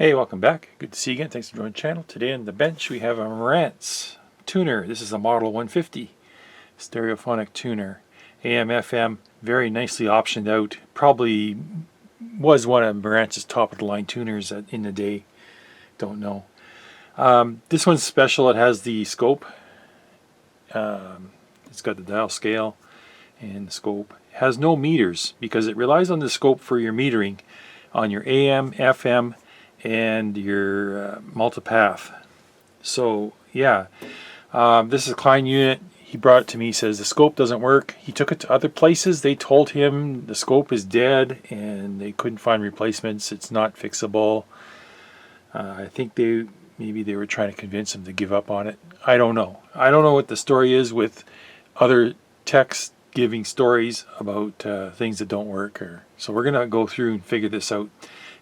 Hey, welcome back. Good to see you again. Thanks for joining the channel. Today on the bench we have a Marantz tuner. This is a Model 150 stereophonic tuner. AM, FM, very nicely optioned out. Probably was one of Marantz's top of the line tuners in the day. Don't know. This one's special. It has the scope. It's got the dial scale and the scope. It has no meters because it relies on the scope for your metering on your AM, FM, and your multipath. So yeah, this is a Klein unit. He brought it to me. He says the scope doesn't work. He took it to other places. They told him the scope is dead and they couldn't find replacements. It's not fixable. I think maybe they were trying to convince him to give up on it. I don't know. I don't know what the story is with other techs giving stories about things that don't work. So we're gonna go through and figure this out.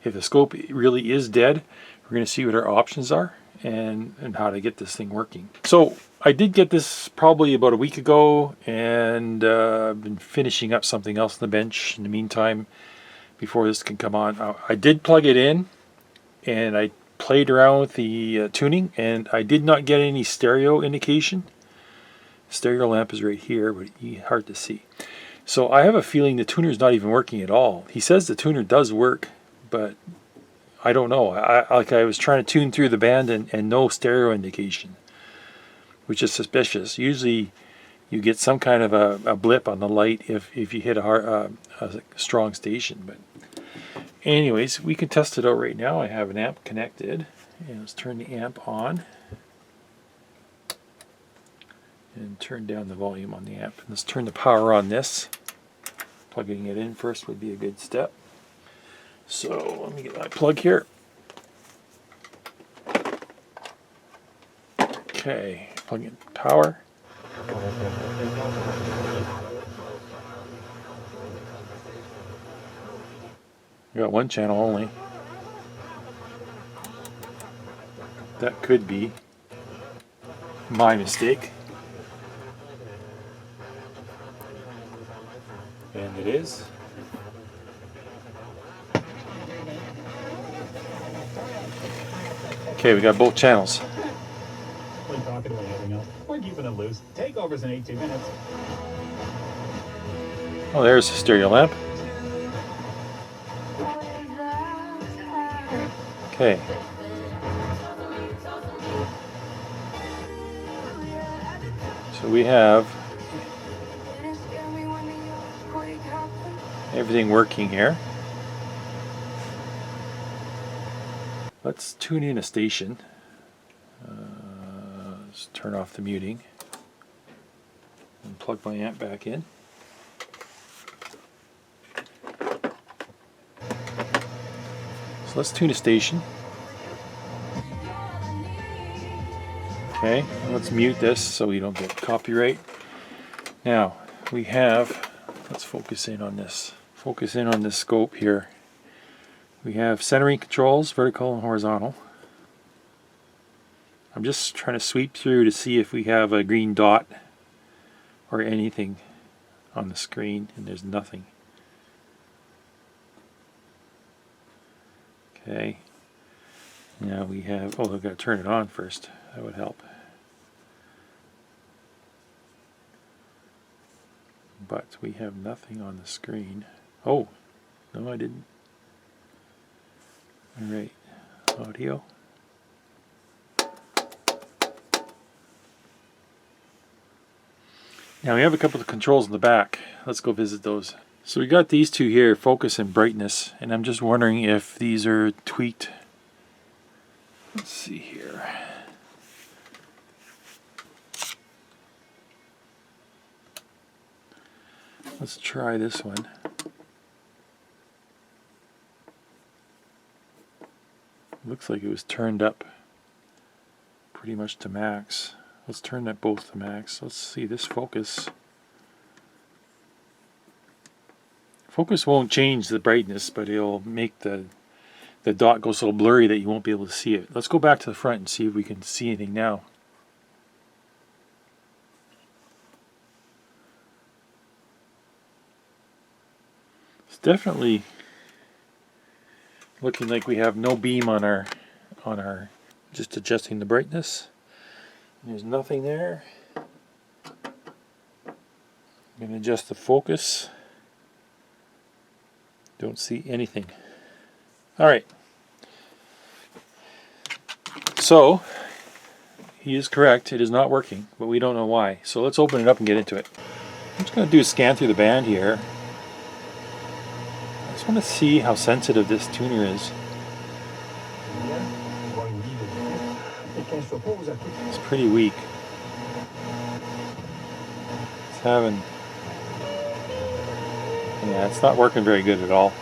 If the scope really is dead, we're going to see what our options are and how to get this thing working. So I did get this probably about a week ago, and I've been finishing up something else on the bench in the meantime before this can come on. I did plug it in and I played around with the tuning, and I did not get any stereo indication. Stereo lamp is right here, but hard to see. So I have a feeling the tuner is not even working at all. He says the tuner does work, but I don't know. I was trying to tune through the band and no stereo indication, which is suspicious. Usually you get some kind of a blip on the light if you hit a strong station. But anyways, we can test it out right now. I have an amp connected, and let's turn the amp on and turn down the volume on the amp. And let's turn the power on this. Plugging it in first would be a good step. So let me get my plug here. Okay, plug in power. We got one channel only. That could be my mistake. And it is. Okay, we got both channels. We're talking about anything else. We're keeping it loose. Takeovers in 18 minutes. Oh, there's the stereo lamp. Okay. So we have everything working here. Let's tune in a station. Let's turn off the muting and plug my amp back in. So let's tune a station. Okay, let's mute this so we don't get copyright. Now we have, let's focus in on this. Focus in on this scope here. We have centering controls, vertical and horizontal. I'm just trying to sweep through to see if we have a green dot or anything on the screen, and there's nothing. Okay. Now we have, oh, I've got to turn it on first. That would help. But we have nothing on the screen. Oh, no, I didn't. Alright, audio. Now we have a couple of controls in the back. Let's go visit those. So we got these two here, focus and brightness, and I'm just wondering if these are tweaked. Let's see here. Let's try this one. Looks like it was turned up pretty much to max. Let's turn that both to max. Let's see this focus. Focus won't change the brightness, but it'll make the dot go so blurry that you won't be able to see it. Let's go back to the front and see if we can see anything now. It's definitely Looking like we have no beam on our just adjusting the brightness. There's nothing there. I'm going to adjust the focus. Don't see anything. Alright. So, he is correct. It is not working, but we don't know why. So let's open it up and get into it. I'm just going to do a scan through the band here. I just want to see how sensitive this tuner is. It's pretty weak. It's having... yeah, it's not working very good at all.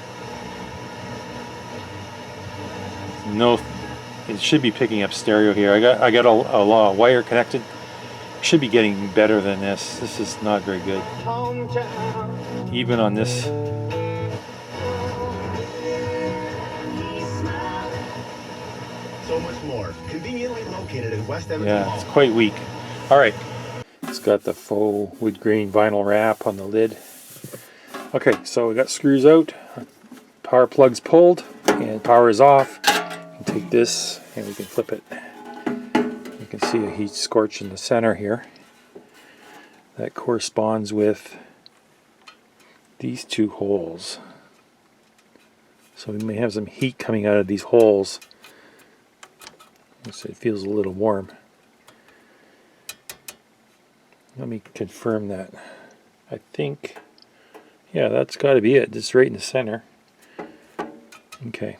No, it should be picking up stereo here. I got a wire connected. Should be getting better than this. This is not very good. Even on this. So much more. Conveniently located in West Edmonton. Yeah, it's quite weak. All right. It's got the faux wood grain vinyl wrap on the lid. Okay, so we got screws out. Power plug's pulled and power is off. You can take this and we can flip it. You can see a heat scorch in the center here. That corresponds with these two holes. So we may have some heat coming out of these holes. So it feels a little warm. Let me confirm that. I think, yeah, that's got to be it. It's right in the center. Okay.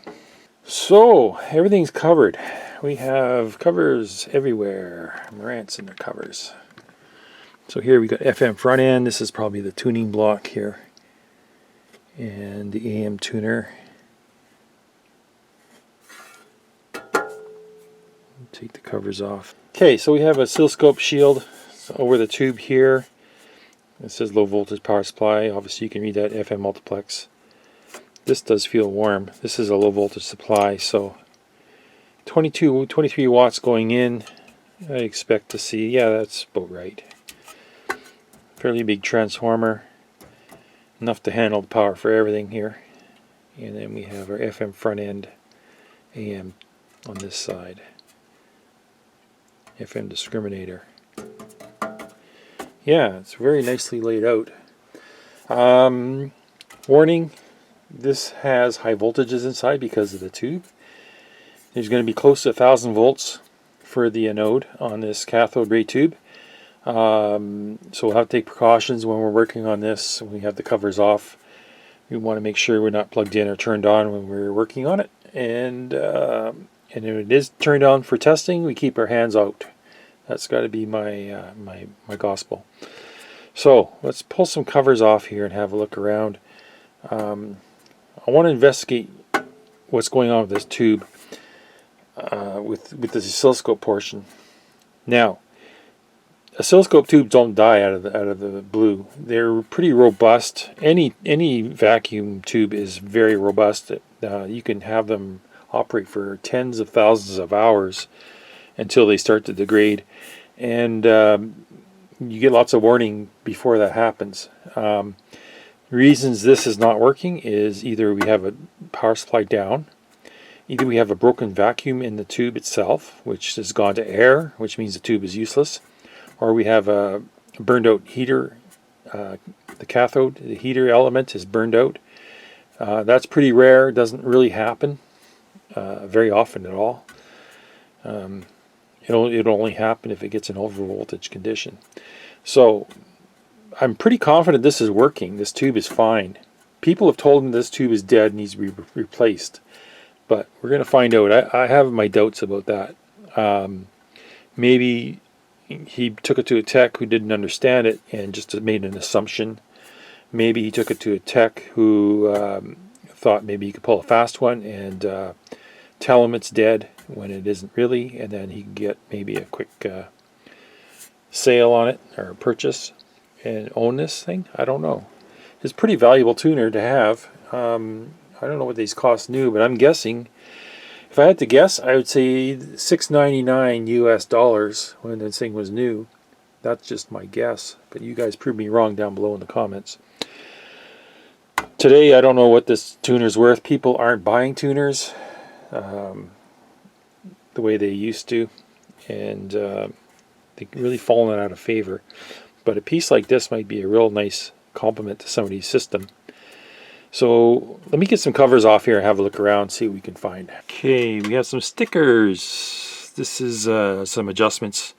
So everything's covered. We have covers everywhere. Marantz in the covers. So here we got FM front end. This is probably the tuning block here. And the AM tuner. Take the covers off. Okay, so we have a oscilloscope shield over the tube here. It says low voltage power supply. Obviously you can read that FM multiplex. This does feel warm. This is a low voltage supply, so 23 watts going in. I expect to see, yeah, that's about right. Fairly big transformer. Enough to handle the power for everything here. And then we have our FM front end, AM on this side. FM discriminator. Yeah, it's very nicely laid out. Warning, this has high voltages inside because of the tube. There's going to be close to 1,000 volts for the anode on this cathode ray tube. So we'll have to take precautions when we're working on this. We have the covers off. We want to make sure we're not plugged in or turned on when we're working on it. And if it is turned on for testing, we keep our hands out. That's got to be my my gospel. So let's pull some covers off here and have a look around. I want to investigate what's going on with this tube with the oscilloscope portion. Now, oscilloscope tubes don't die out of the blue. They're pretty robust. Any vacuum tube is very robust. You can have them operate for tens of thousands of hours until they start to degrade, and you get lots of warning before that happens. Reasons this is not working is either we have a power supply down, either we have a broken vacuum in the tube itself, which has gone to air, which means the tube is useless, or we have a burned out heater. The cathode, the heater element is burned out. That's pretty rare. Doesn't really happen very often at all. It'll only happen if it gets an over voltage condition. So I'm pretty confident this is working. This tube is fine. People have told me this tube is dead and needs to be replaced, but we're going to find out. I have my doubts about that. Maybe he took it to a tech who didn't understand it and just made an assumption. Maybe he took it to a tech who thought maybe he could pull a fast one and tell him it's dead when it isn't really, and then he can get maybe a quick sale on it or purchase and own this thing. I don't know. It's a pretty valuable tuner to have. I don't know what these cost new, but I'm guessing, if I had to guess, I would say $6.99 US when this thing was new. That's just my guess, but you guys prove me wrong down below in the comments. Today, I don't know what this tuner's worth. People aren't buying tuners the way they used to, and they've really fallen out of favor. But a piece like this might be a real nice complement to somebody's system. So let me get some covers off here and have a look around, see what we can find. Okay, we have some stickers. This is some adjustments.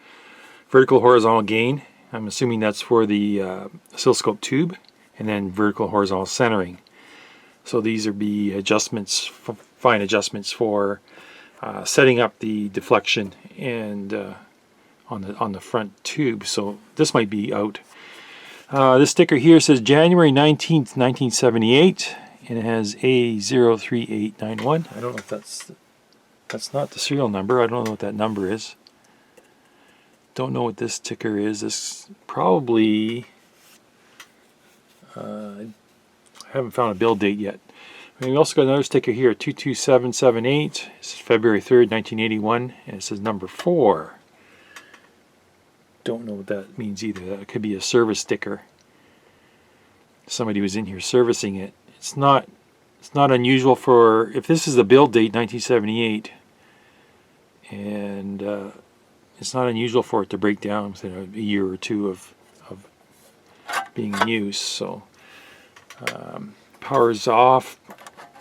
Vertical, horizontal gain. I'm assuming that's for the oscilloscope tube, and then vertical, horizontal centering. So these are the adjustments, fine adjustments for setting up the deflection and on the front tube. So this might be out. This sticker here says January 19th, 1978, and it has A03891. I don't know if that's not the serial number. I don't know what that number is. Don't know what this sticker is. This probably I haven't found a build date yet. And we also got another sticker here, 22778. This is February 3rd, 1981, and it says number 4. Don't know what that means either. That could be a service sticker. Somebody was in here servicing it. It's not unusual for, if this is the build date 1978, and it's not unusual for it to break down within a year or two of being in use. So power's off.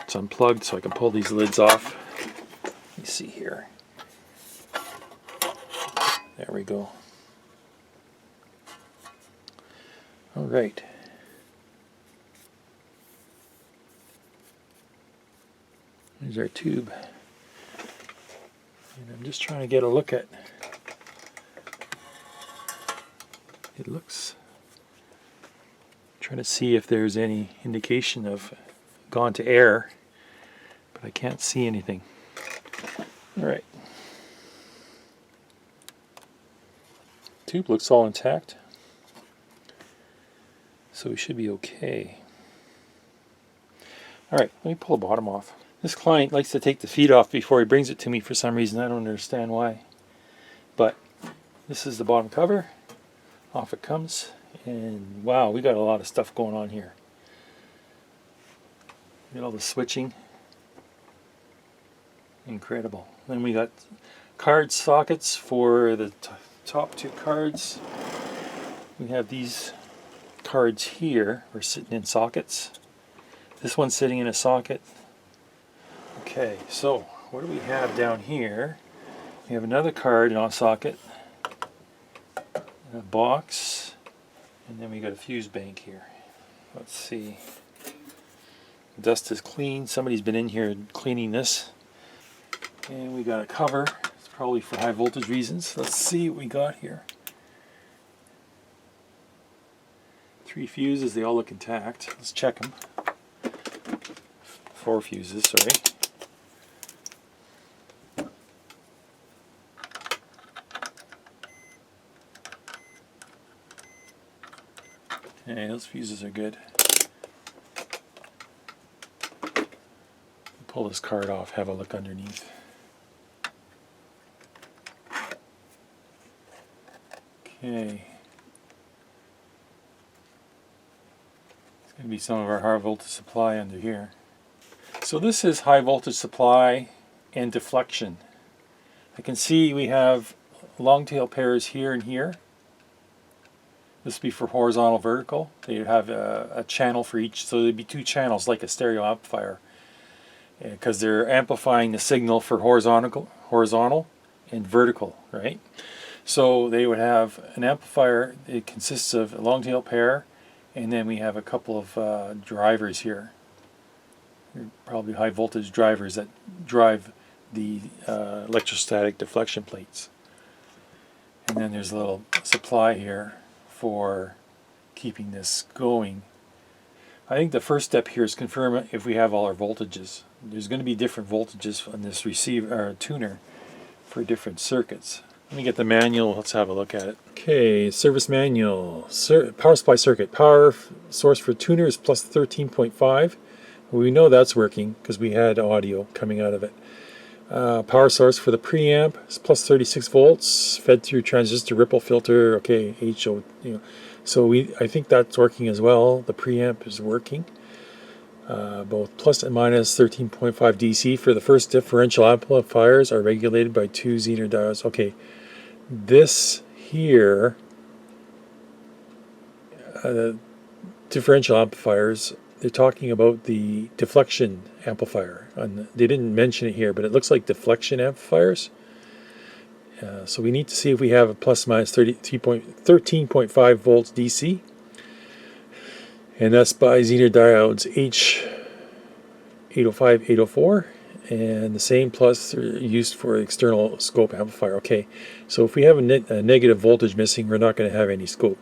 It's unplugged, so I can pull these lids off. Let me see here. There we go. All right. There's our tube. And I'm just trying to get a look at it. Looks, trying to see if there's any indication of gone to air, but I can't see anything. All right. Tube looks all intact. So we should be okay. Alright, let me pull the bottom off. This client likes to take the feet off before he brings it to me for some reason. I don't understand why. But this is the bottom cover. Off it comes. And wow, we got a lot of stuff going on here. Look at all the switching. Incredible. Then we got card sockets for the top two cards. We have these cards here are sitting in sockets. This one's sitting in a socket. Okay, so what do we have down here? We have another card in a socket, a box, and then we got a fuse bank here. Let's see. The dust is clean. Somebody's been in here cleaning this. And we got a cover. It's probably for high voltage reasons. Let's see what we got here. 3 fuses, they all look intact. Let's check them. 4 fuses, sorry. Okay, those fuses are good. Pull this card off, have a look underneath. Okay. Going to be some of our high voltage supply under here. So this is high voltage supply and deflection. I can see we have long tail pairs here and here. This would be for horizontal, vertical. They would have a channel for each, so there'd be 2 channels like a stereo amplifier, because they're amplifying the signal for horizontal and vertical, right? So they would have an amplifier. It consists of a long tail pair, and then we have a couple of drivers here. They're probably high voltage drivers that drive the electrostatic deflection plates. And then there's a little supply here for keeping this going. I think the first step here is confirm if we have all our voltages. There's going to be different voltages on this receiver or tuner for different circuits. Let me get the manual. Let's have a look at it. Okay, service manual. Power supply circuit. Power source for tuner is plus 13.5. We know that's working because we had audio coming out of it. Power source for the preamp is plus 36 volts, fed through transistor ripple filter. Okay, HO. So I think that's working as well. The preamp is working. both plus and minus 13.5 DC for the first differential amplifiers are regulated by 2 Zener diodes. Okay, this here, differential amplifiers, they're talking about the deflection amplifier. They didn't mention it here, but it looks like deflection amplifiers. So we need to see if we have a plus minus 13.5 volts DC. And that's by Zener diodes H805, 804. And the same plus used for external scope amplifier. Okay, so if we have a negative voltage missing, we're not going to have any scope.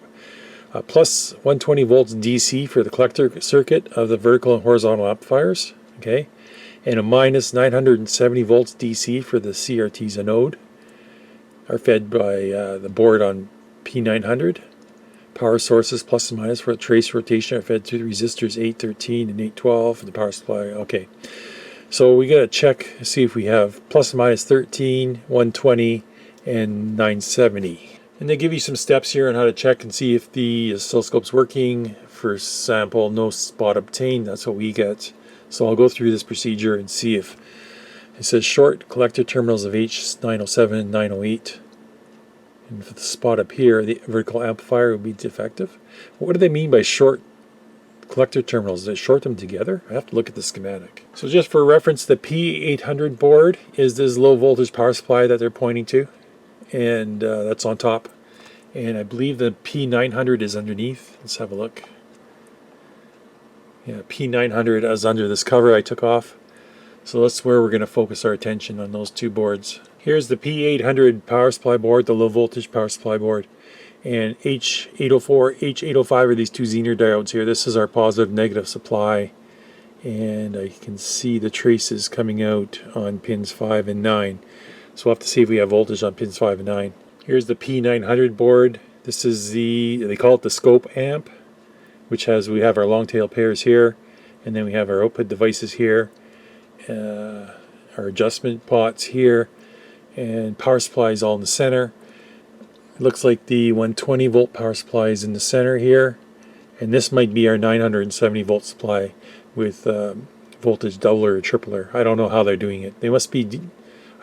Plus 120 volts DC for the collector circuit of the vertical and horizontal amplifiers. Okay, and a minus 970 volts DC for the CRT's anode are fed by the board on P900. Power sources plus and minus for the trace rotation are fed to the resistors 813 and 812 and the power supply. Okay, so we got to check, see if we have plus and minus 13, 120, and 970. And they give you some steps here on how to check and see if the oscilloscope's working. For sample, no spot obtained. That's what we get. So I'll go through this procedure and see if it says short collector terminals of H907 and 908. And for the spot up here, the vertical amplifier would be defective. What do they mean by short collector terminals? Do they short them together? I have to look at the schematic. So just for reference, the P800 board is this low voltage power supply that they're pointing to. And that's on top. And I believe the P900 is underneath. Let's have a look. Yeah, P900 is under this cover I took off. So that's where we're going to focus our attention, on those two boards. Here's the P800 power supply board, the low voltage power supply board. And H804, H805 are these two Zener diodes here. This is our positive negative supply. And I can see the traces coming out on pins 5 and 9. So we'll have to see if we have voltage on pins 5 and 9. Here's the P900 board. This is they call it the scope amp, which we have our long tail pairs here, and then we have our output devices here, our adjustment pots here, and power supply is all in the center. It looks like the 120 volt power supply is in the center here, and this might be our 970 volt supply with voltage doubler or tripler. I don't know how they're doing it. They must be.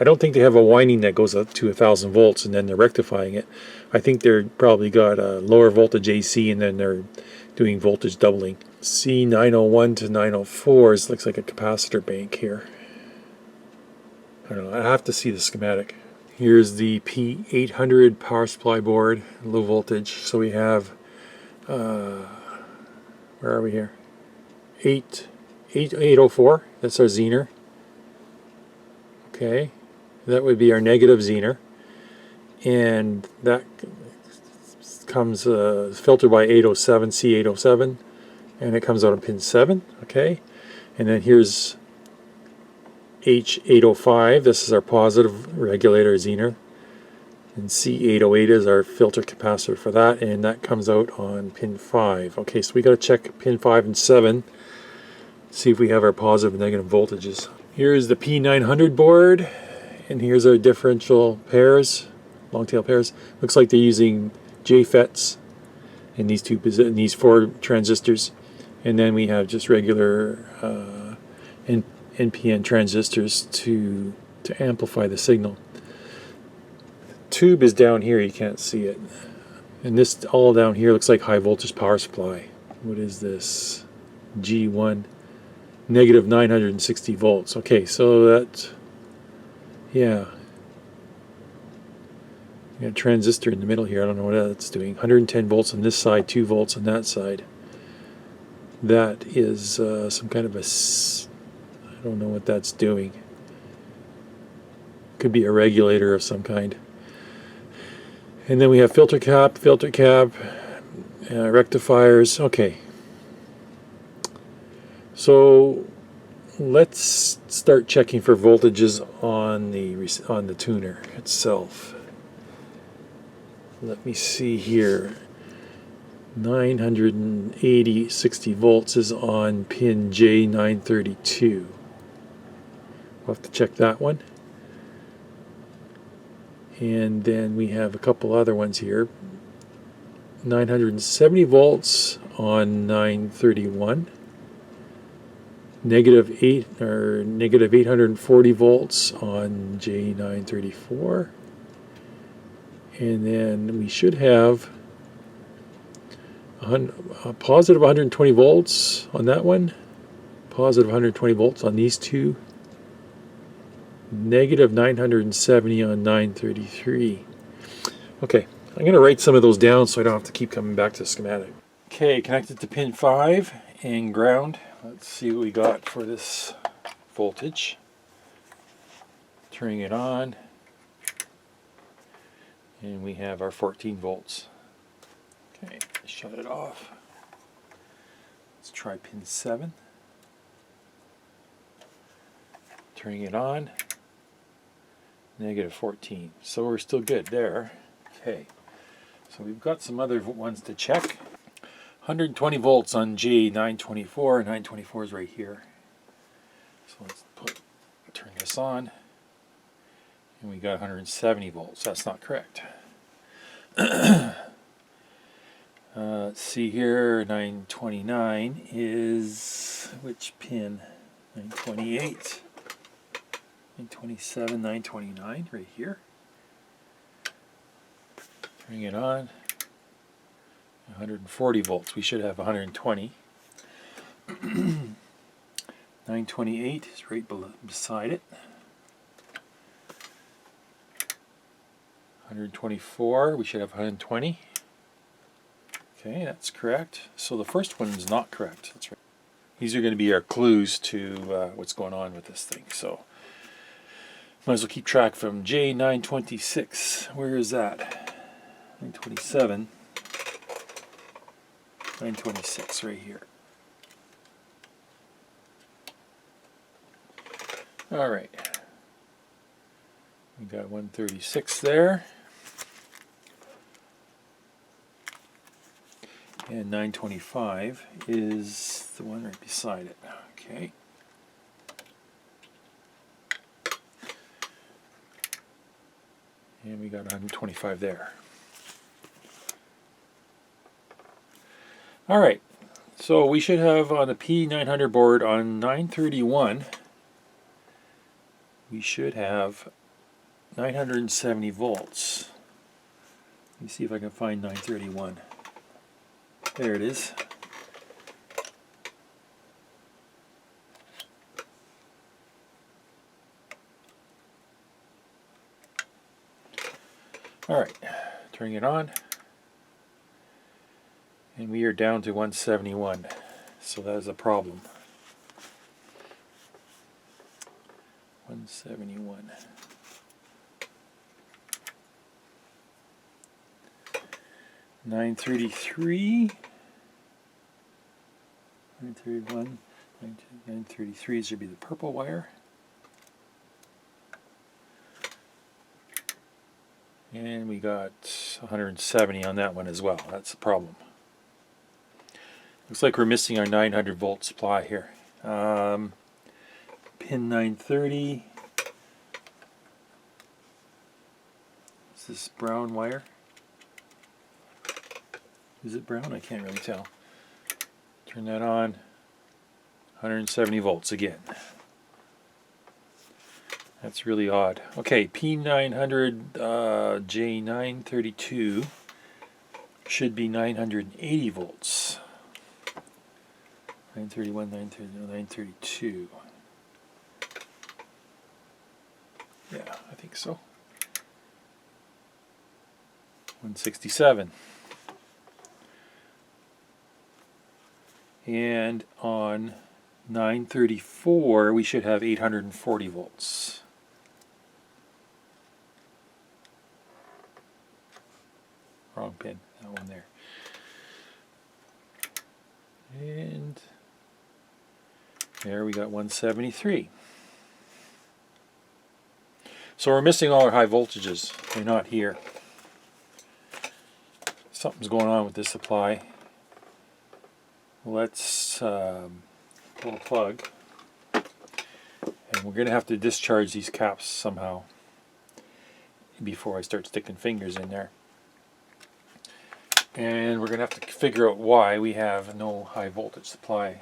I don't think they have a winding that goes up to 1000 volts and then they're rectifying it. I think they're probably got a lower voltage AC and then they're doing voltage doubling. C901 to 904 looks like a capacitor bank here. I don't know. I have to see the schematic. Here's the P800 power supply board, low voltage. So we have, where are we here? 804. That's our Zener. Okay. That would be our negative Zener, and that comes filtered by 807, C807, and it comes out on pin 7, okay? And then here's H805, this is our positive regulator Zener, and C808 is our filter capacitor for that, and that comes out on pin 5. Okay, so we got to check pin 5 and 7, see if we have our positive and negative voltages. Here's the P900 board. And here's our differential pairs, long tail pairs. Looks like they're using JFETs in these 4 transistors, and then we have just regular NPN transistors to amplify the signal. The tube is down here; you can't see it, and this all down here looks like high voltage power supply. What is this? G1, negative 960 volts. Okay, so that. Yeah. We got a transistor in the middle here. I don't know what that's doing. 110 volts on this side, 2 volts on that side. That is some kind of I don't know what that's doing. Could be a regulator of some kind. And then we have filter cap, rectifiers. Okay. So let's start checking for voltages on the tuner itself. Let me see here. 980 60 volts is on pin J932. We'll have to check that one. And then we have a couple other ones here. 970 volts on 931. negative 840 volts on J934, and then we should have a positive 120 volts on that one, positive 120 volts on these two, negative 970 on 933. Okay, I'm going to write some of those down so I don't have to keep coming back to the schematic. Okay, connected to pin 5 and ground. Let's see what we got for this voltage. Turning it on, and we have our 14 volts. Okay, shut it off. Let's try pin 7. Turning it on, negative 14. So we're still good there. Okay, so we've got some other ones to check. 120 volts on J924. 924 is right here. So let's turn this on, and we got 170 volts. That's not correct. Let's see here. 929 is which pin? 928. 927, 929, right here. Turning it on. 140 volts. We should have 120. 928 is right beside it. 124. We should have 120. Okay, that's correct. So the first one is not correct. That's right. These are going to be our clues to what's going on with this thing. So might as well keep track from J926. Where is that? 927. 926 right here. All right. We got 136 there. And 925 is the one right beside it. Okay. And we got 125 there. All right. So we should have on the P900 board on 931, we should have 970 volts. Let me see if I can find 931. There it is. All right, turning it on, and we are down to 171, so that is a problem. 171. $933, 931, 933 should be the purple wire. And we got 170 on that one as well. That's the problem. Looks like we're missing our 900 volt supply here. Pin 930. Is this brown wire? Is it brown? I can't really tell. Turn that on. 170 volts again. That's really odd. Okay, P900 J932 should be 980 volts. 931, 930, 932. Yeah, I think so. 167. And on 934, we should have 840 volts. Wrong pin, that one there. And there we got 173. So we're missing all our high voltages. They're not here. Something's going on with this supply. Let's pull a plug. And we're going to have to discharge these caps somehow before I start sticking fingers in there. And we're going to have to figure out why we have no high voltage supply.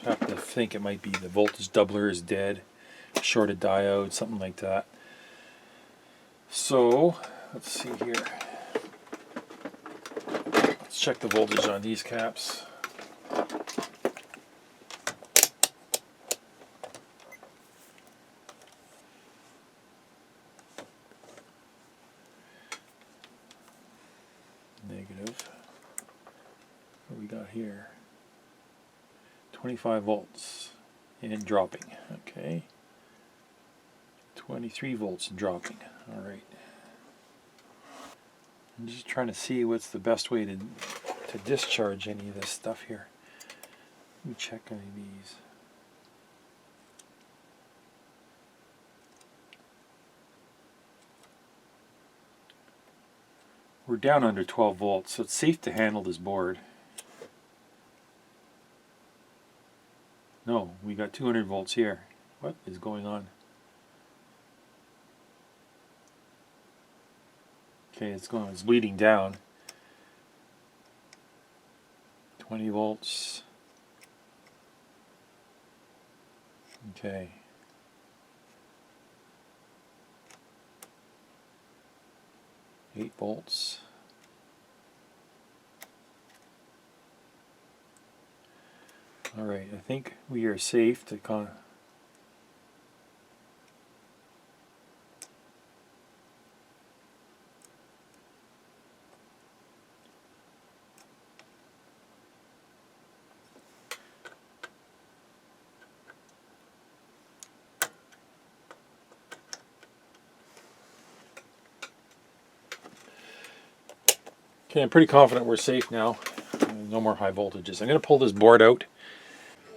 have to think it might be the voltage doubler is dead, shorted diode, something like that. So let's see here. Let's check the voltage on these caps. Negative. What we got here? 25 volts and dropping. Okay. 23 volts and dropping. All right. I'm just trying to see what's the best way to discharge any of this stuff here. Let me check any of these. We're down under 12 volts, so it's safe to handle this board. No, we got 200 volts here. What is going on? Okay, it's bleeding down. 20 volts. Okay. Eight volts. All right, I think we are safe to Okay, I'm pretty confident we're safe now. No more high voltages. I'm going to pull this board out.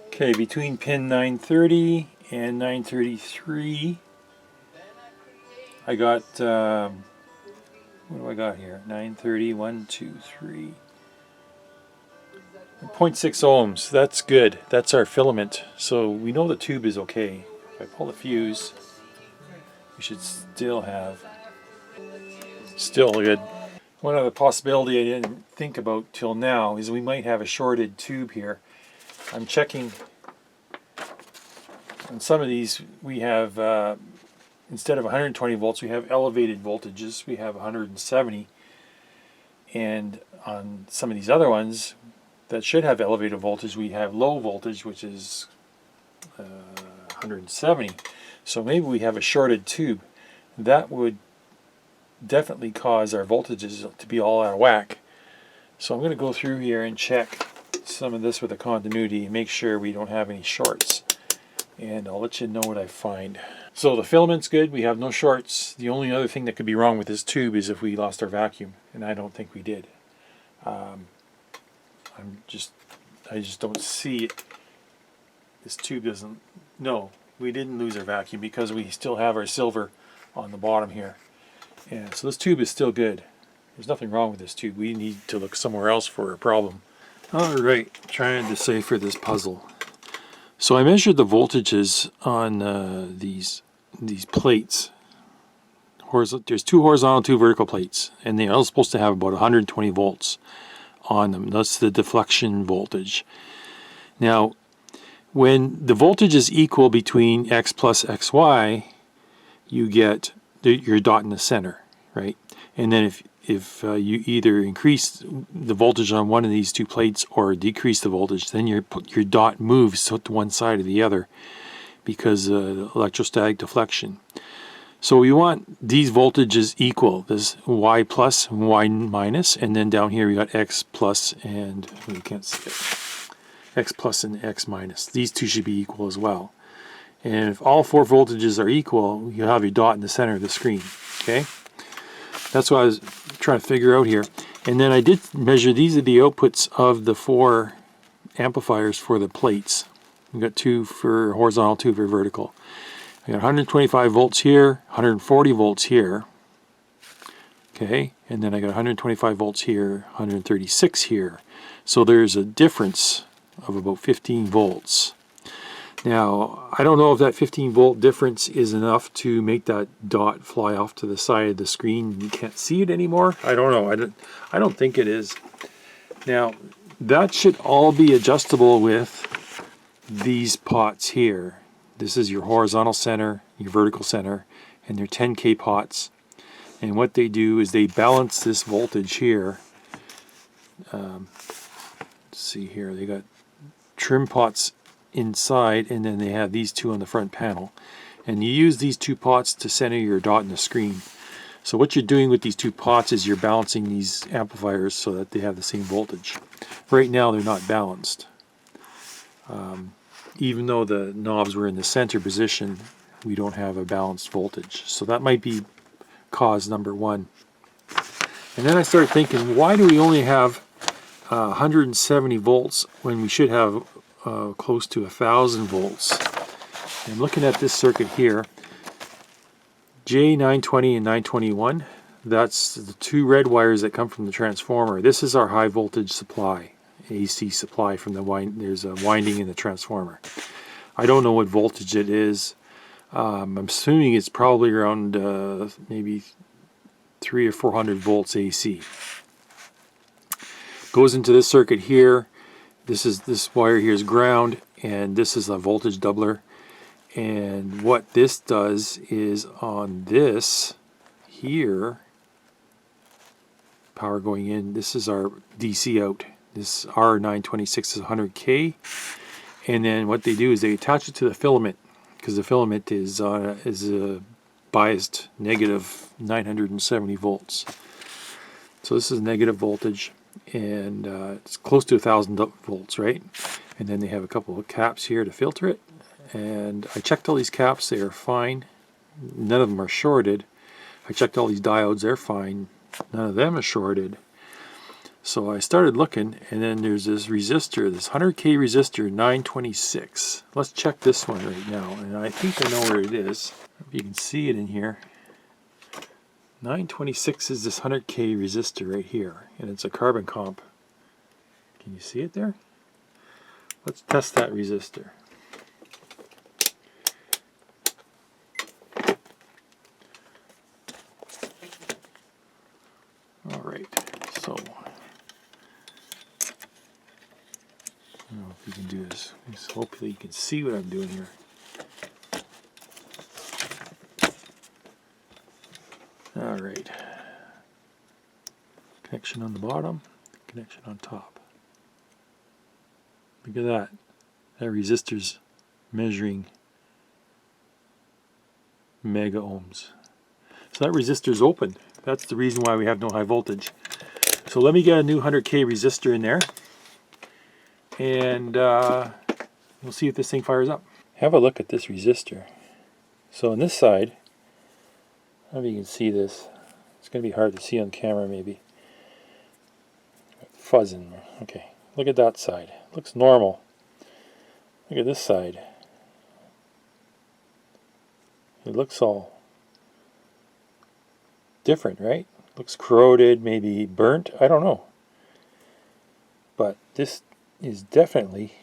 Okay, between pin 930 and 933, I got, what do I got here? 930, 1, 2, 3. 0.6 ohms, that's good. That's our filament. So we know the tube is okay. If I pull the fuse, we should still good. One other possibility I didn't think about till now is we might have a shorted tube here. I'm checking on some of these. We have instead of 120 volts we have elevated voltages. We have 170, and on some of these other ones that should have elevated voltage we have low voltage, which is 170. So maybe we have a shorted tube. That would definitely cause our voltages to be all out of whack. So I'm going to go through here and check some of this with a continuity and make sure we don't have any shorts, and I'll let you know what I find. So the filament's good, we have no shorts. The only other thing that could be wrong with this tube is if we lost our vacuum, and I don't think we did. I just don't see it. This tube doesn't. No, we didn't lose our vacuum because we still have our silver on the bottom here. Yeah, so this tube is still good. There's nothing wrong with this tube. We need to look somewhere else for a problem. Alright, trying to decipher this puzzle. So I measured the voltages on these plates. There's two horizontal, two vertical plates, and they're all supposed to have about 120 volts on them. That's the deflection voltage. Now, when the voltage is equal between x plus xy, you get your dot in the center, right? And then if you either increase the voltage on one of these two plates or decrease the voltage, then your dot moves to one side or the other because electrostatic deflection. So we want these voltages equal. This y plus and y minus, and then down here we got x plus and you can't see it. X plus and x minus. These two should be equal as well. And if all four voltages are equal, you have your dot in the center of the screen. Okay, that's what I was trying to figure out here. And then I did measure, these are the outputs of the four amplifiers for the plates. We got two for horizontal, two for vertical. I got 125 volts here, 140 volts here. Okay, and then I got 125 volts here, 136 here. So there's a difference of about 15 volts. Now, I don't know if that 15 volt difference is enough to make that dot fly off to the side of the screen. You can't see it anymore. I don't know. I don't think it is. Now, that should all be adjustable with these pots here. This is your horizontal center, your vertical center, and they're 10K pots. And what they do is they balance this voltage here. Let's see here, they got trim pots inside, and then they have these two on the front panel. And you use these two pots to center your dot in the screen. So what you're doing with these two pots is you're balancing these amplifiers so that they have the same voltage. Right now they're not balanced. Even though the knobs were in the center position, we don't have a balanced voltage. So that might be cause number one. And then I started thinking, why do we only have 170 volts when we should have close to 1,000 volts? And looking at this circuit here, J920 and 921, that's the two red wires that come from the transformer. This is our high voltage supply, AC supply from the there's a winding in the transformer. I don't know what voltage it is. I'm assuming it's probably around maybe 300 or 400 volts AC. Goes into this circuit here. This wire here is ground, and this is a voltage doubler. And what this does is on this here, power going in, this is our DC out. This R926 is 100K. And then what they do is they attach it to the filament, because the filament is biased negative 970 volts. So this is negative voltage, and it's close to 1,000 volts, right? And then they have a couple of caps here to filter it. And I checked all these caps, they are fine. None of them are shorted. I checked all these diodes, they're fine. None of them are shorted. So I started looking, and then there's this resistor, this 100K resistor, 926. Let's check this one right now, and I think I know where it is. If you can see it in here. 926 is this 100K resistor right here, and it's a carbon comp. Can you see it there? Let's test that resistor. Alright, so I don't know if you can do this. Hopefully you can see what I'm doing here. Alright. Connection on the bottom, connection on top. Look at that. That resistor's measuring mega ohms. So that resistor's open. That's the reason why we have no high voltage. So let me get a new 100K resistor in there, and we'll see if this thing fires up. Have a look at this resistor. So on this side, I don't know if you can see this. It's going to be hard to see on camera maybe. Fuzzing. Okay, look at that side. Looks normal. Look at this side. It looks all different, right? Looks corroded, maybe burnt, I don't know. But this is definitely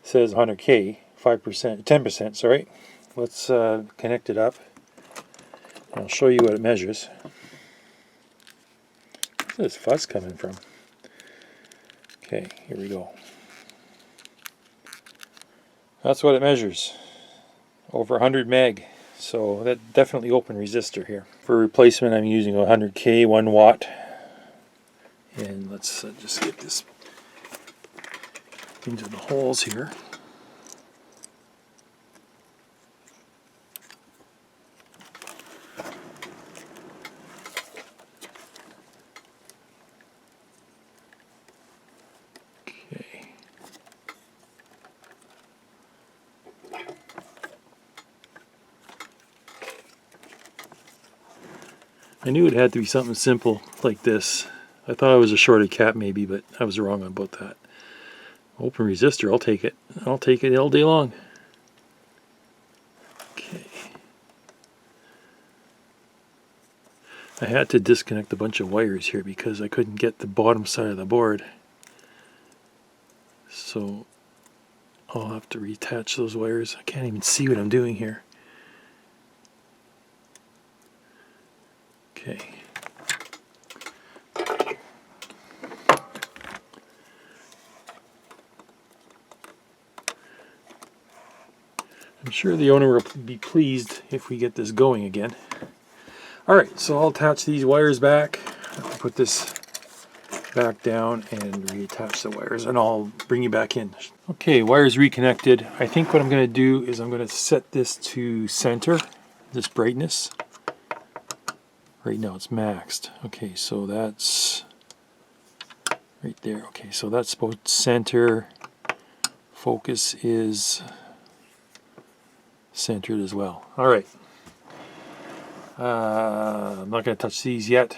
says 100K, 5%, 10%, sorry. Let's connect it up. I'll show you what it measures. Where's this fuzz coming from? Okay, here we go. That's what it measures. Over 100 meg. So that definitely open resistor here. For replacement, I'm using a 100K 1 watt. And let's just get this into the holes here. Okay. I knew it had to be something simple like this. I thought it was a shorted cap maybe, but I was wrong about that. Open resistor, I'll take it. I'll take it all day long. Okay. I had to disconnect a bunch of wires here because I couldn't get the bottom side of the board. So I'll have to reattach those wires. I can't even see what I'm doing here. Okay. sure the owner will be pleased if we get this going again. Alright, so I'll attach these wires back. I'll put this back down and reattach the wires, and I'll bring you back in. Okay, wires reconnected. I think what I'm going to do is I'm going to set this to center, this brightness. Right now it's maxed. Okay, so that's right there. Okay, so that's supposed to center. Focus is centered as well. Alright. I'm not going to touch these yet.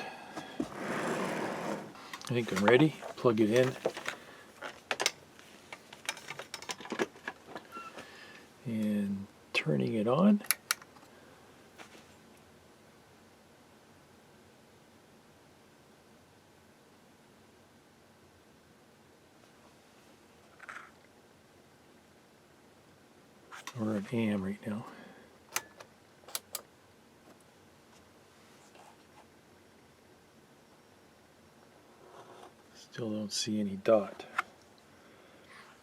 I think I'm ready. Plug it in. And turning it on. We're at AM right now. Still don't see any dot.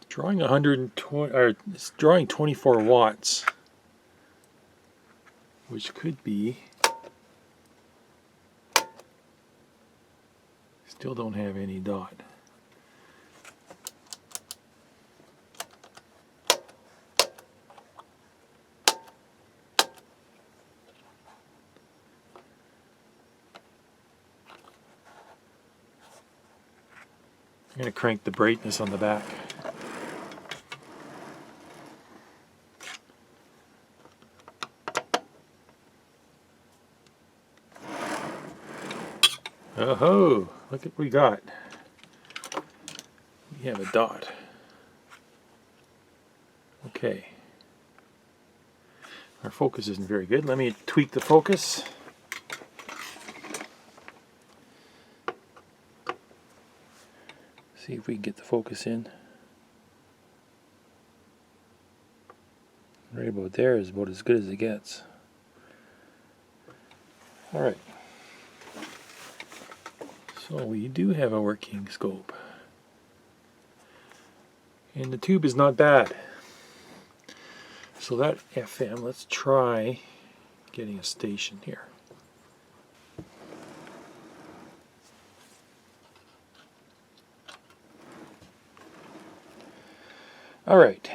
Drawing 120, or it's drawing 24 watts, which could be. Still don't have any dot. I'm going to crank the brightness on the back. Oh-ho! Look at what we got. We have a dot. Okay. Our focus isn't very good. Let me tweak the focus. See if we can get the focus in. Right about there is about as good as it gets. Alright. So we do have a working scope. And the tube is not bad. So that FM, let's try getting a station here. Alright,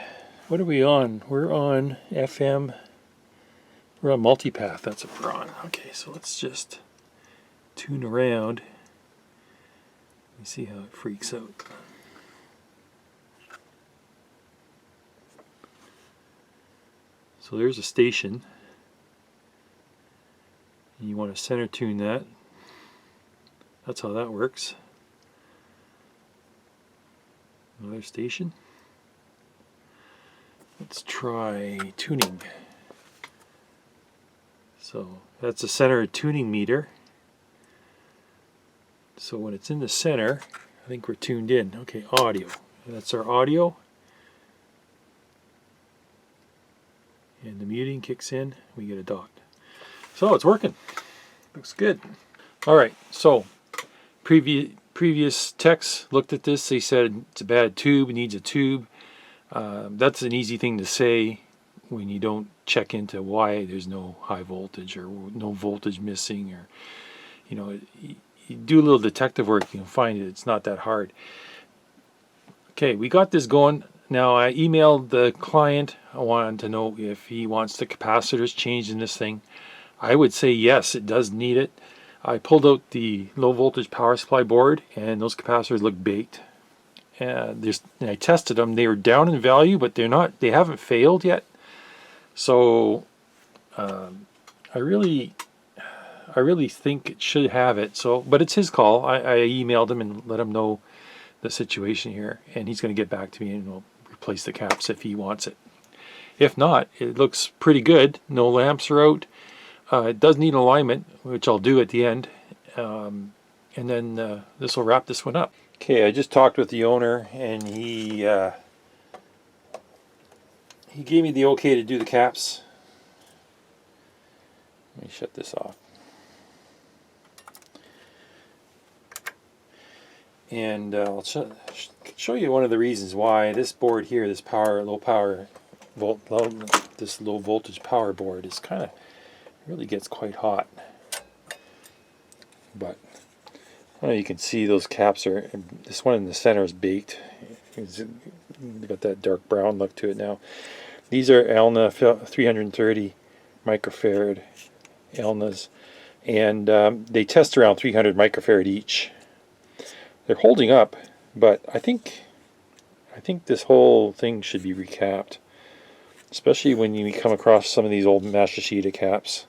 what are we on? We're on FM. We're on multipath, that's what we're on. Okay, so let's just tune around. Let me see how it freaks out. So there's a station. And you want to center tune that. That's how that works. Another station. Let's try tuning. So that's a center tuning meter. So when it's in the center, I think we're tuned in. Okay, audio. That's our audio. And the muting kicks in, we get a dot. So it's working. Looks good. Alright, so previous techs looked at this. They said it's a bad tube, it needs a tube. That's an easy thing to say when you don't check into why there's no high voltage or no voltage missing, or you know, you do a little detective work, you can find it. It's not that hard. Okay, we got this going. Now I emailed the client. I wanted to know if he wants the capacitors changed in this thing. I would say yes, it does need it. I pulled out the low voltage power supply board and those capacitors look baked. And I tested them. They were down in value, but they haven't failed yet. So I really think it should have it. So, but it's his call. I emailed him and let him know the situation here, and he's going to get back to me and we'll replace the caps if he wants it. If not, it looks pretty good. No lamps are out. It does need alignment, which I'll do at the end, and then this will wrap this one up. Okay, I just talked with the owner, and he gave me the okay to do the caps. Let me shut this off. And I'll show you one of the reasons why this board here, this low power this low voltage power board is kind of, really gets quite hot. But I don't know, you can see those caps are, this one in the center is baked. It's got that dark brown look to it now. These are Elna 330 microfarad Elnas, and they test around 300 microfarad each. They're holding up, but I think this whole thing should be recapped, especially when you come across some of these old Mashashita caps.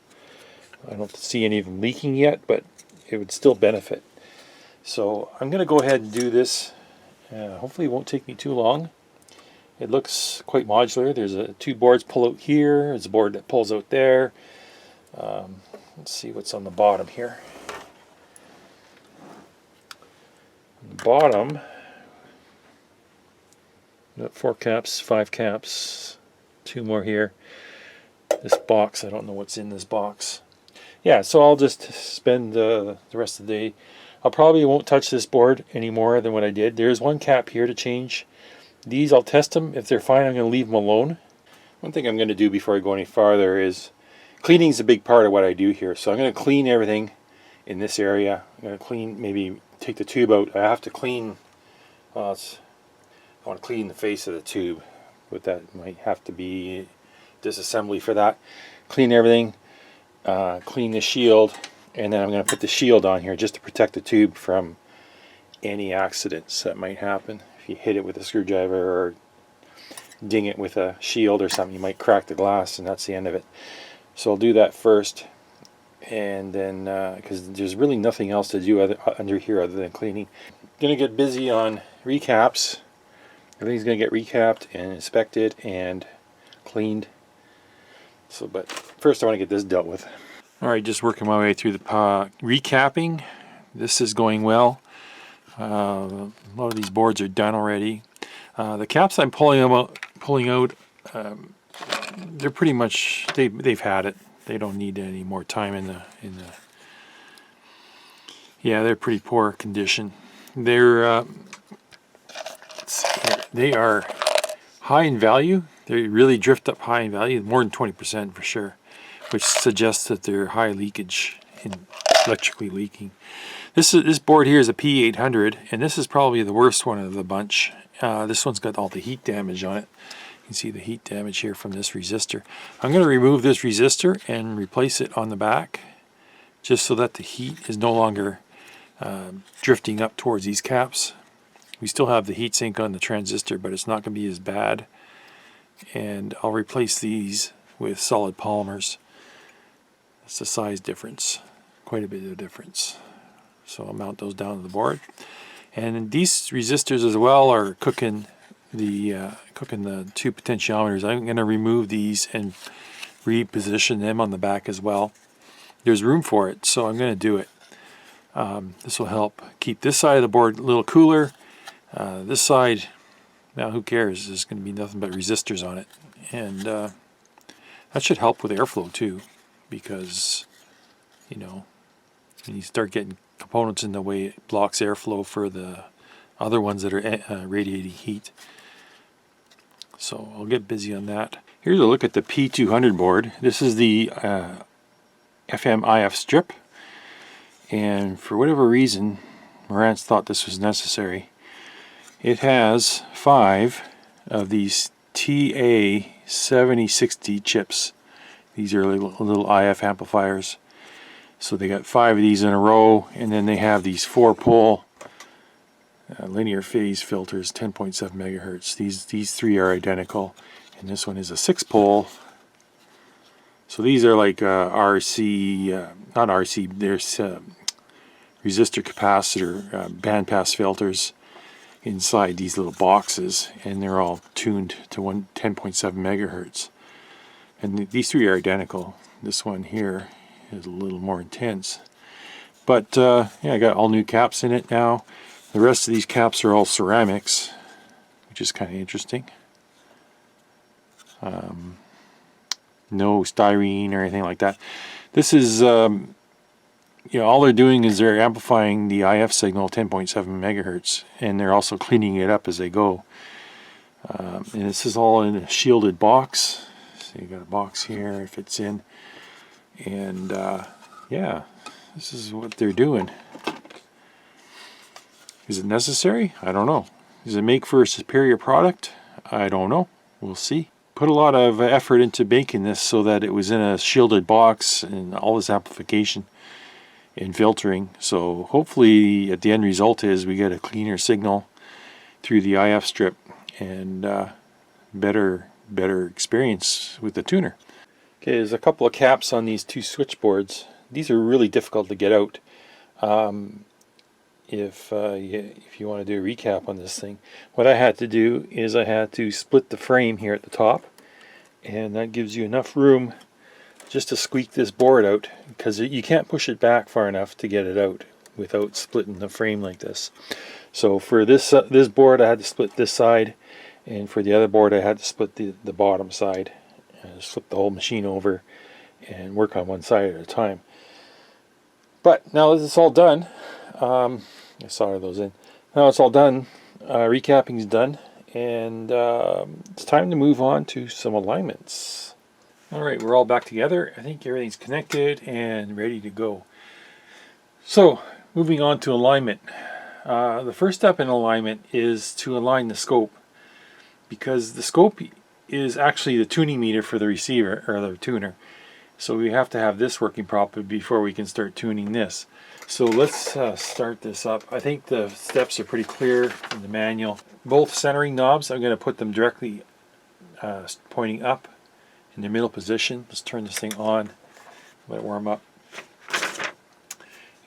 I don't see any of them leaking yet, but it would still benefit. So I'm going to go ahead and do this. Hopefully it won't take me too long. It looks quite modular. There's two boards pull out here. There's a board that pulls out there. Let's see what's on the bottom here. On the bottom, got 4 caps, 5 caps, 2 more here. This box, I don't know what's in this box. Yeah, so I'll just spend the rest of the day. I probably won't touch this board any more than what I did. There's 1 cap here to change. These, I'll test them. If they're fine, I'm going to leave them alone. One thing I'm going to do before I go any farther is, cleaning is a big part of what I do here. So I'm going to clean everything in this area. I'm going to clean, maybe take the tube out. I have to clean, I want to clean the face of the tube, but that might have to be disassembly for that. Clean everything, clean the shield, and then I'm going to put the shield on here just to protect the tube from any accidents that might happen. If you hit it with a screwdriver or ding it with a shield or something, you might crack the glass, and that's the end of it. So I'll do that first, and then because there's really nothing else to do under here other than cleaning. Gonna get busy on recaps. Everything's gonna get recapped and inspected and cleaned. So, but first I want to get this dealt with. All right, just working my way through the recapping. This is going well. A lot of these boards are done already. The caps I'm pulling out, they're pretty much, they've had it. They don't need any more time in the. Yeah, they're pretty poor condition. They're they are high in value. They really drift up high in value, more than 20% for sure, which suggests that they're high leakage and electrically leaking. This board here is a P800, and this is probably the worst one of the bunch. This one's got all the heat damage on it. You can see the heat damage here from this resistor. I'm going to remove this resistor and replace it on the back, just so that the heat is no longer drifting up towards these caps. We still have the heat sink on the transistor, but it's not going to be as bad. And I'll replace these with solid polymers. That's the size difference, quite a bit of difference. So I'll mount those down to the board. And these resistors as well are cooking the 2 potentiometers. I'm going to remove these and reposition them on the back as well. There's room for it, so I'm going to do it. This will help keep this side of the board a little cooler. This side, now who cares? There's going to be nothing but resistors on it. And that should help with airflow too, because, you know, when you start getting components in the way, it blocks airflow for the other ones that are radiating heat. So I'll get busy on that. Here's a look at the P200 board. This is the FM-IF strip, and for whatever reason Marantz thought this was necessary. It has 5 of these TA7060 chips. These are little IF amplifiers. So they got 5 of these in a row, and then they have these 4-pole linear phase filters, 10.7 megahertz. These 3 are identical, and this one is a 6-pole. So these are like RC, not RC. There's resistor capacitor bandpass filters inside these little boxes, and they're all tuned to 10.7 megahertz. And these 3 are identical. This one here is a little more intense, but yeah, I got all new caps in it now. The rest of these caps are all ceramics, which is kind of interesting. No styrene or anything like that. This is you know, all they're doing is they're amplifying the IF signal 10.7 megahertz, and they're also cleaning it up as they go. And this is all in a shielded box, So you got a box here, it fits in, and yeah, this is what they're doing. Is it necessary? I don't know. Does it make for a superior product? I don't know. We'll see. Put a lot of effort into making this so that it was in a shielded box and all this amplification and filtering. So hopefully at the end result is we get a cleaner signal through the IF strip and better experience with the tuner. Okay, there's a couple of caps on these two switchboards. These are really difficult to get out. If you want to do a recap on this thing, what I had to do is I had to split the frame here at the top, and that gives you enough room just to squeak this board out, because you can't push it back far enough to get it out without splitting the frame like this. So for this board I had to split this side, and for the other board I had to split the bottom side and just flip the whole machine over and work on one side at a time. But now that it's all done, I solder those in. Now it's all done, recapping is done, and it's time to move on to some alignments. Alright, we're all back together. I think everything's connected and ready to go. So, moving on to alignment. The first step in alignment is to align the scope, because the scope is actually the tuning meter for the receiver, or the tuner. So we have to have this working properly before we can start tuning this. So let's start this up. I think the steps are pretty clear in the manual. Both centering knobs, I'm going to put them directly pointing up in the middle position. Let's turn this thing on, let it warm up.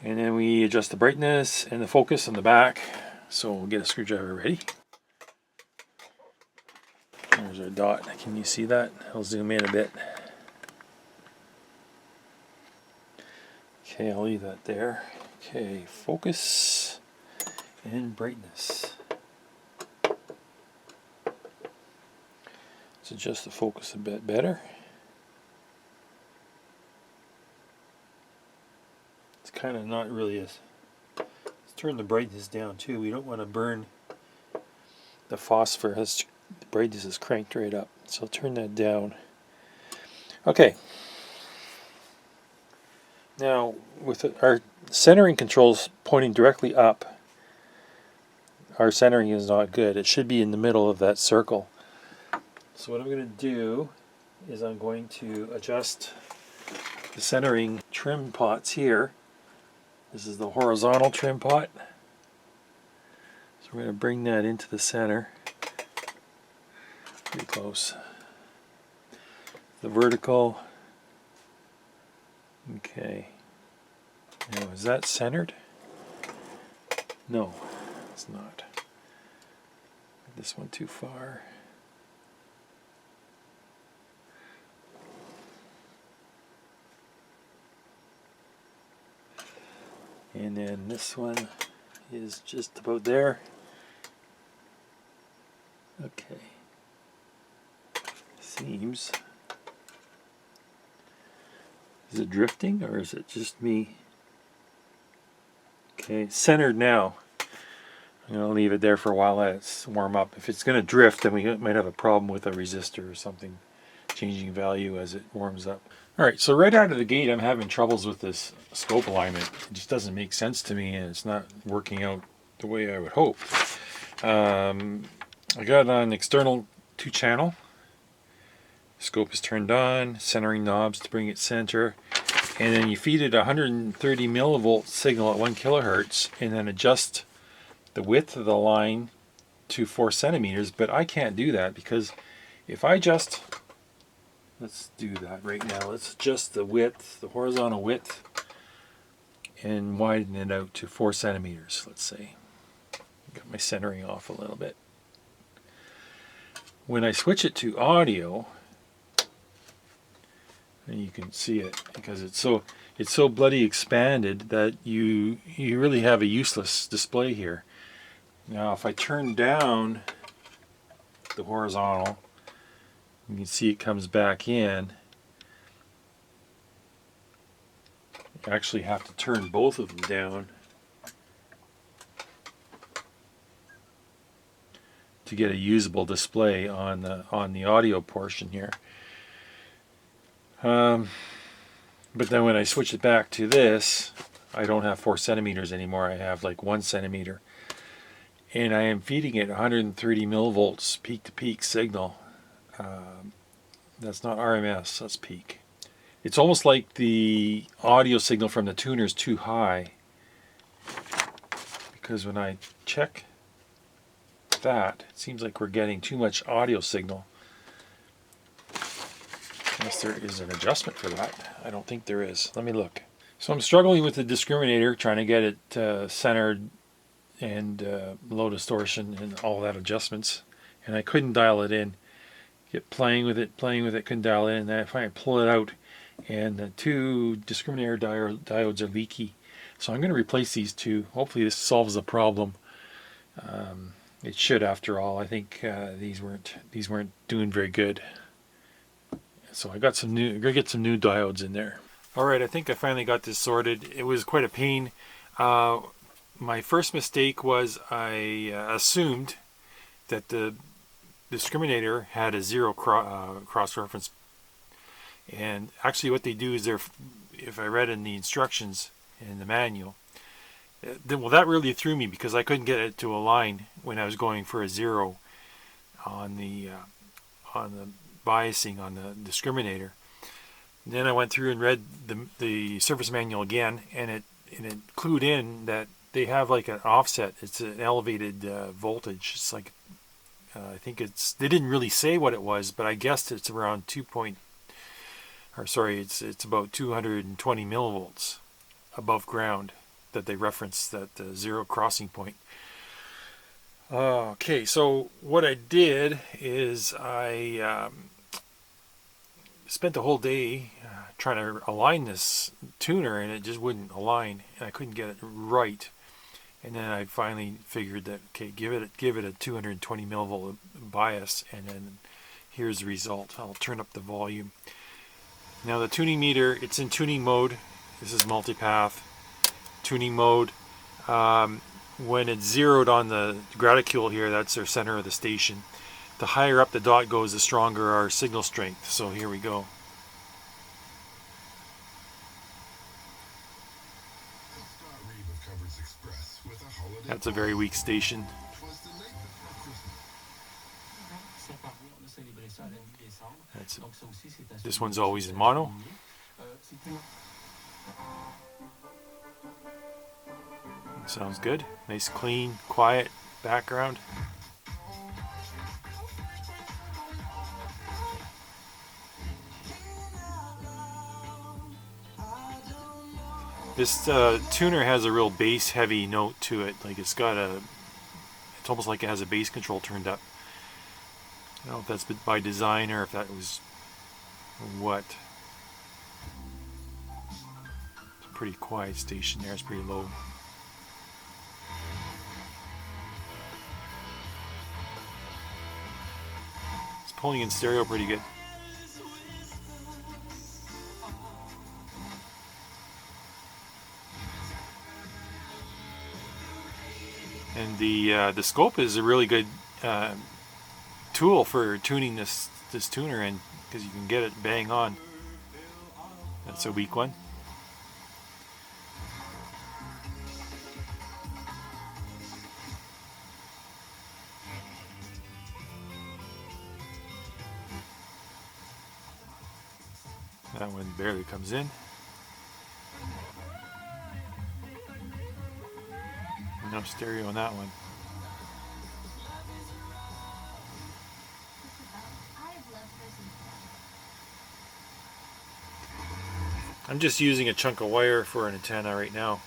And then we adjust the brightness and the focus on the back. So we'll get a screwdriver ready. There's our dot. Can you see that? I'll zoom in a bit. Okay, I'll leave that there. Okay, focus and brightness. Let's adjust the focus a bit better. It's kind of not really as... Let's turn the brightness down too. We don't want to burn the phosphorus. The brightness is cranked right up. So I'll turn that down. Okay. Now, with our centering controls pointing directly up, our centering is not good. It should be in the middle of that circle. So what I'm going to do is I'm going to adjust the centering trim pots here. This is the horizontal trim pot. So we're going to bring that into the center. Pretty close. The vertical. Okay. Now, is that centered? No, it's not. This one too far. And then this one is just about there. Okay. Seems. Is it drifting or is it just me? Okay, centered now. I'm going to leave it there for a while, let it warm up. If it's going to drift, then we might have a problem with a resistor or something changing value as it warms up. Alright, so right out of the gate I'm having troubles with this scope alignment. It just doesn't make sense to me, and it's not working out the way I would hope. I got an external 2-channel. Scope is turned on, centering knobs to bring it center, and then you feed it a 130 millivolt signal at 1 kilohertz and then adjust the width of the line to 4 centimeters, but I can't do that because if I just, let's do that right now, let's adjust the width, the horizontal width, and widen it out to 4 centimeters, let's say. Got my centering off a little bit. When I switch it to audio, and you can see it because it's so bloody expanded that you really have a useless display here. Now if I turn down the horizontal, you can see it comes back in. You actually have to turn both of them down to get a usable display on the audio portion here. But then when I switch it back to this, I don't have 4 centimeters anymore. I have like 1 centimeter. And I am feeding it 130 millivolts peak to peak signal. That's not RMS, that's peak. It's almost like the audio signal from the tuner is too high. Because when I check that, it seems like we're getting too much audio signal. Unless there is an adjustment for that. I don't think there is. Let me look. So I'm struggling with the discriminator, trying to get it centered and low distortion and all that adjustments. And I couldn't dial it in. Get playing with it, couldn't dial it in. And then I finally pull it out, and the 2 discriminator diodes are leaky. So I'm going to replace these 2. Hopefully this solves the problem. It should, after all. I think these weren't doing very good. So I'm gonna get some new diodes in there. All right, I think I finally got this sorted. It was quite a pain. My first mistake was I assumed that the discriminator had a 0 cross reference, and actually what they do is if I read in the instructions in the manual, well, that really threw me because I couldn't get it to align when I was going for a 0 on the biasing on the discriminator. And then I went through and read the service manual again, and it clued in that they have like an offset. It's an elevated voltage. It's like I think they didn't really say what it was, but I guessed it's around it's about 220 millivolts above ground that they reference that 0 crossing point. Okay, so what I did is I spent the whole day trying to align this tuner, and it just wouldn't align, and I couldn't get it right. And then I finally figured that, okay, give it a 220 millivolt bias, and then here's the result. I'll turn up the volume. Now the tuning meter, it's in tuning mode. This is multipath tuning mode. When it's zeroed on the graticule here, that's our center of the station. The higher up the dot goes, the stronger our signal strength. So here we go. That's a very weak station. This one's always in mono. Sounds good. Nice, clean, quiet background. This tuner has a real bass heavy note to it. Like it's almost like it has a bass control turned up. I don't know if that's by design or if that was what. It's a pretty quiet station there. It's pretty low. It's pulling in stereo pretty good. And the scope is a really good tool for tuning this tuner in, because you can get it bang on. That's a weak one. That one barely comes in. No stereo on that one. I'm just using a chunk of wire for an antenna right now.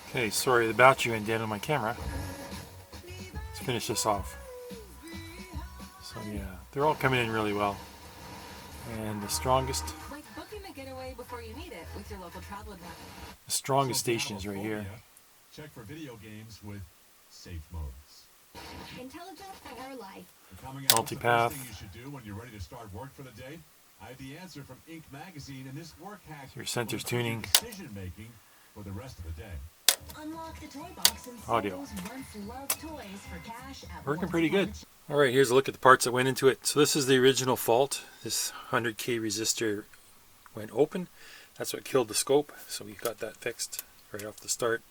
Okay, sorry, the battery went dead on my camera. Let's finish this off. So yeah, they're all coming in really well. And the strongest station is right here. Check for video games with safe modes. Intelligent for life. Coming out, Multipath. the first thing you should do when you're ready to start work for the day? I have the answer from Inc. magazine, and this work hack Your sensor's will improve your tuning. decision making for the rest of the day. Unlock the toy box and sell Audio. those once-loved toys for cash at Working Once pretty Upon a good. Alright, here's a look at the parts that went into it. So this is the original fault. This 100K resistor went open. That's what killed the scope. So we got that fixed right off the start.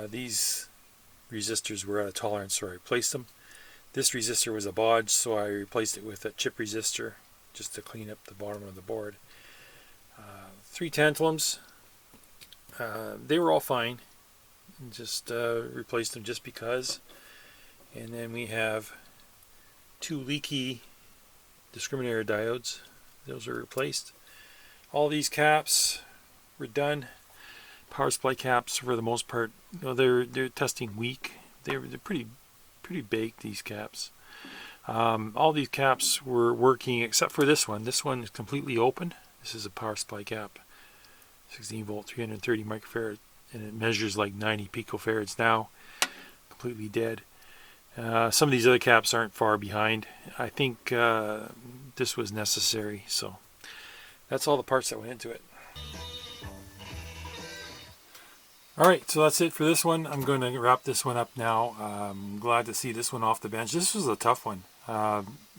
These resistors were out of tolerance, so I replaced them. This resistor was a bodge, so I replaced it with a chip resistor just to clean up the bottom of the board. 3 tantalums. They were all fine. Just replaced them just because. And then we have 2 leaky discriminator diodes. Those are replaced. All these caps were done. Power supply caps, for the most part, they're testing weak. They're pretty baked, these caps. All these caps were working except for this one. This one is completely open. This is a power supply cap, 16 volt, 330 microfarad, and it measures like 90 picofarads now. Completely dead. Some of these other caps aren't far behind. I think this was necessary, so that's all the parts that went into it. Alright, so that's it for this one. I'm going to wrap this one up now. I'm glad to see this one off the bench. This was a tough one.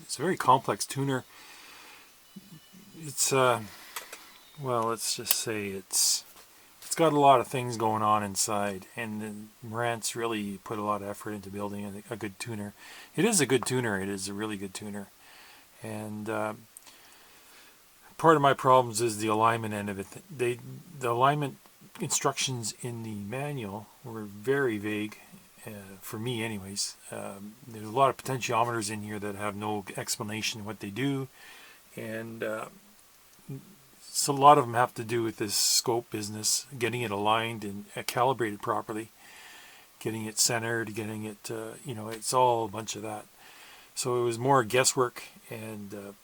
It's a very complex tuner. It's, well, let's just say it's got a lot of things going on inside, and Marantz really put a lot of effort into building a good tuner. It is a good tuner. It is a really good tuner. And part of my problems is the alignment end of it. The alignment instructions in the manual were very vague, for me anyways. There's a lot of potentiometers in here that have no explanation of what they do, and so a lot of them have to do with this scope business, getting it aligned and calibrated properly, getting it centered, getting it, it's all a bunch of that. So it was more guesswork and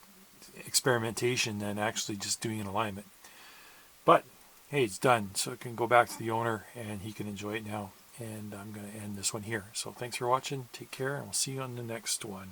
experimentation than actually just doing an alignment. But hey, it's done, so it can go back to the owner and he can enjoy it now. And I'm going to end this one here. So thanks for watching, take care, and we'll see you on the next one.